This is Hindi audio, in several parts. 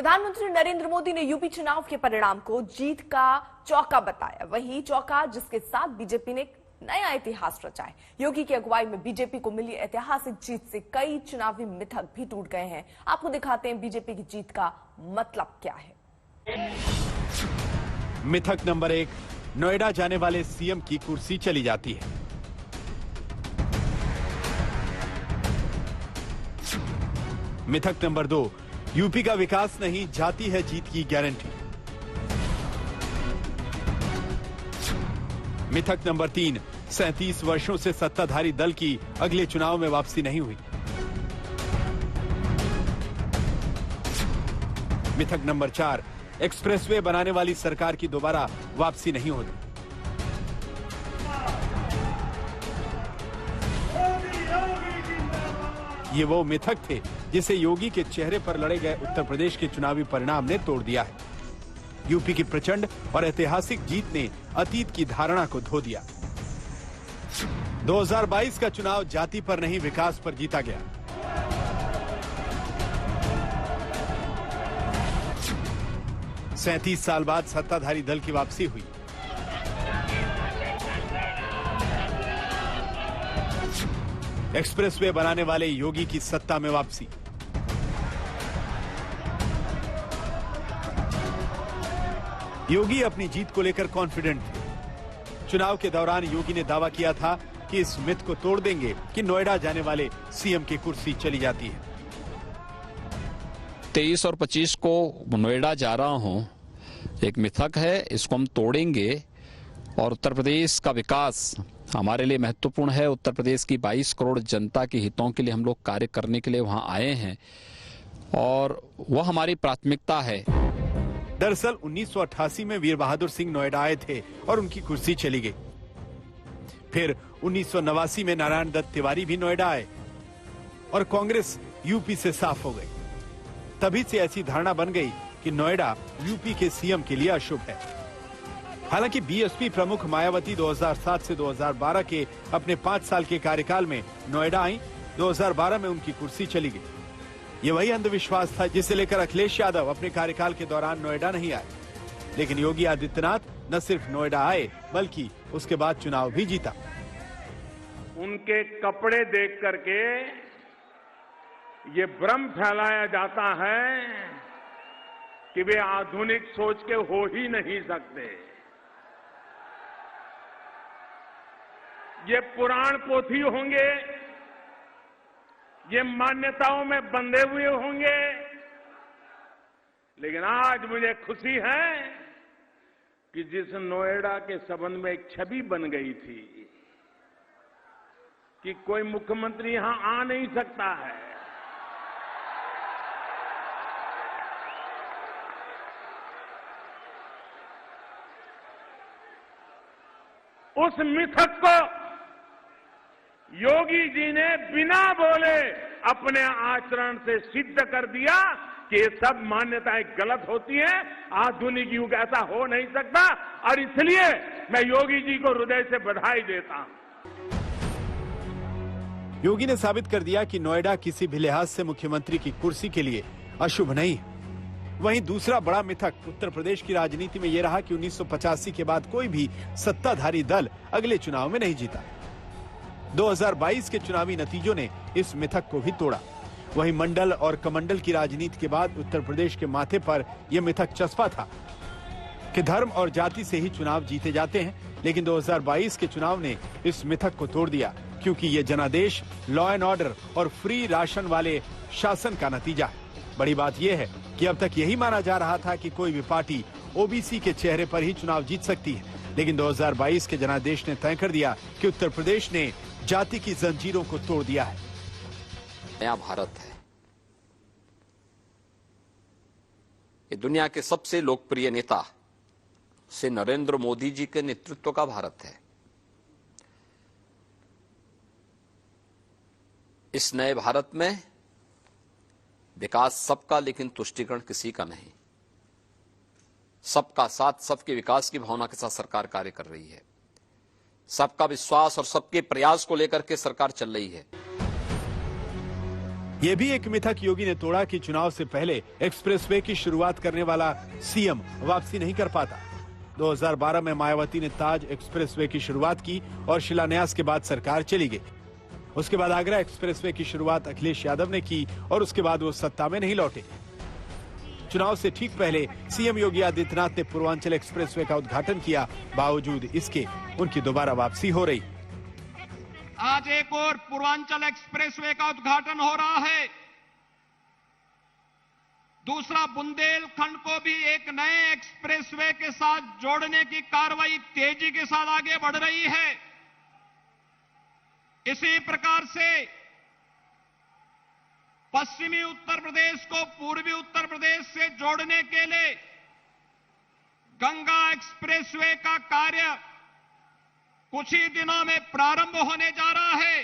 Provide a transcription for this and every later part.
प्रधानमंत्री नरेंद्र मोदी ने यूपी चुनाव के परिणाम को जीत का चौका बताया। वही चौका जिसके साथ बीजेपी ने नया इतिहास रचा है। योगी की अगुवाई में बीजेपी को मिली ऐतिहासिक जीत से कई चुनावी मिथक भी टूट गए हैं। आपको दिखाते हैं बीजेपी की जीत का मतलब क्या है। मिथक नंबर 1, नोएडा जाने वाले सीएम की कुर्सी चली जाती है। मिथक नंबर 2, यूपी का विकास नहीं जाती है जीत की गारंटी। मिथक नंबर 3, 37 वर्षों से सत्ताधारी दल की अगले चुनाव में वापसी नहीं हुई। मिथक नंबर 4, एक्सप्रेसवे बनाने वाली सरकार की दोबारा वापसी नहीं होगी। ये वो मिथक थे जिसे योगी के चेहरे पर लड़े गए उत्तर प्रदेश के चुनावी परिणाम ने तोड़ दिया है। यूपी की प्रचंड और ऐतिहासिक जीत ने अतीत की धारणा को धो दिया। 2022 का चुनाव जाति पर नहीं विकास पर जीता गया। सैंतीस साल बाद सत्ताधारी दल की वापसी हुई। एक्सप्रेसवे बनाने वाले योगी की सत्ता में वापसी। योगी अपनी जीत को लेकर कॉन्फिडेंट थे। चुनाव के दौरान योगी ने दावा किया था कि इस मिथ को तोड़ देंगे कि नोएडा जाने वाले सीएम की कुर्सी चली जाती है। 23 और 25 को नोएडा जा रहा हूं, एक मिथक है, इसको हम तोड़ेंगे और उत्तर प्रदेश का विकास हमारे लिए महत्वपूर्ण है। उत्तर प्रदेश की 22 करोड़ जनता के हितों के लिए हम लोग कार्य करने के लिए वहां आए हैं और वह हमारी प्राथमिकता है। दरअसल 1988 में वीर बहादुर सिंह नोएडा आए थे और उनकी कुर्सी चली गई। फिर 1989 में नारायण दत्त तिवारी भी नोएडा आए और कांग्रेस यूपी से साफ हो गई। तभी से ऐसी धारणा बन गई कि नोएडा यूपी के सीएम के लिए अशुभ है। हालांकि बीएसपी प्रमुख मायावती 2007 से 2012 के अपने 5 साल के कार्यकाल में नोएडा आई। 2012 में उनकी कुर्सी चली गई। ये वही अंधविश्वास था जिसे लेकर अखिलेश यादव अपने कार्यकाल के दौरान नोएडा नहीं आए। लेकिन योगी आदित्यनाथ न सिर्फ नोएडा आए बल्कि उसके बाद चुनाव भी जीता। उनके कपड़े देख करके ये भ्रम फैलाया जाता है कि वे आधुनिक सोच के हो ही नहीं सकते। ये पुराण पोथी होंगे, ये मान्यताओं में बंधे हुए होंगे। लेकिन आज मुझे खुशी है कि जिस नोएडा के संबंध में एक छवि बन गई थी कि कोई मुख्यमंत्री यहां आ नहीं सकता है, उस मिथक को योगी जी ने बिना बोले अपने आचरण से सिद्ध कर दिया कि ये सब मान्यताएं गलत होती हैं। आधुनिक युग ऐसा हो नहीं सकता और इसलिए मैं योगी जी को हृदय से बधाई देता हूं। योगी ने साबित कर दिया कि नोएडा किसी भी लिहाज से मुख्यमंत्री की कुर्सी के लिए अशुभ नहीं है। वहीं दूसरा बड़ा मिथक उत्तर प्रदेश की राजनीति में यह रहा कि 1985 के बाद कोई भी सत्ताधारी दल अगले चुनाव में नहीं जीता। 2022 के चुनावी नतीजों ने इस मिथक को भी तोड़ा। वहीं मंडल और कमंडल की राजनीति के बाद उत्तर प्रदेश के माथे पर यह मिथक चस्पा था कि धर्म और जाति से ही चुनाव जीते जाते हैं। लेकिन 2022 के चुनाव ने इस मिथक को तोड़ दिया, क्योंकि ये जनादेश, लॉ एंड ऑर्डर और फ्री राशन वाले शासन का नतीजा है। बड़ी बात यह है कि अब तक यही माना जा रहा था कि कोई भी पार्टी ओबीसी के चेहरे पर ही चुनाव जीत सकती है। लेकिन 2022 के जनादेश ने तय कर दिया कि उत्तर प्रदेश ने जाति की जंजीरों को तोड़ दिया है। नया भारत है। ये दुनिया के सबसे लोकप्रिय नेता से नरेंद्र मोदी जी के नेतृत्व का भारत है। इस नए भारत में विकास सबका, लेकिन तुष्टीकरण किसी का नहीं। सबका साथ, सबके विकास की भावना के साथ सरकार कार्य कर रही है। सबका विश्वास और सबके प्रयास को लेकर के सरकार चल रही है। ये भी एक मिथक योगी ने तोड़ा कि चुनाव से पहले एक्सप्रेसवे की शुरुआत करने वाला सीएम वापसी नहीं कर पाता। 2012 में मायावती ने ताज एक्सप्रेसवे की शुरुआत की और शिलान्यास के बाद सरकार चली गई। उसके बाद आगरा एक्सप्रेसवे की शुरुआत अखिलेश यादव ने की और उसके बाद वो सत्ता में नहीं लौटे। चुनाव से ठीक पहले सीएम योगी आदित्यनाथ ने पूर्वांचल एक्सप्रेसवे का उद्घाटन किया। बावजूद इसके उनकी दोबारा वापसी हो रही। आज एक और पूर्वांचल एक्सप्रेसवे का उद्घाटन हो रहा है। दूसरा, बुंदेलखंड को भी एक नए एक्सप्रेसवे के साथ जोड़ने की कार्रवाई तेजी के साथ आगे बढ़ रही है। इसी प्रकार से पश्चिमी उत्तर प्रदेश को पूर्वी उत्तर प्रदेश से जोड़ने के लिए गंगा एक्सप्रेसवे का कार्य कुछ ही दिनों में प्रारंभ होने जा रहा है।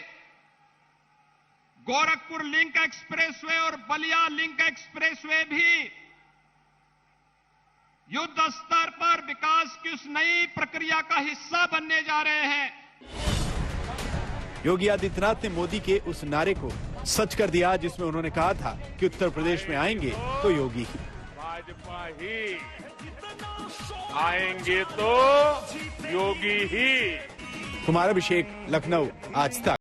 गोरखपुर लिंक एक्सप्रेसवे और बलिया लिंक एक्सप्रेसवे भी युद्ध स्तर पर विकास की उस नई प्रक्रिया का हिस्सा बनने जा रहे हैं। योगी आदित्यनाथ ने मोदी के उस नारे को सच कर दिया जिसमें उन्होंने कहा था कि उत्तर प्रदेश में आएंगे तो योगी ही। भाजपा ही आएंगे तो योगी ही। कुमार अभिषेक, लखनऊ, आज तक।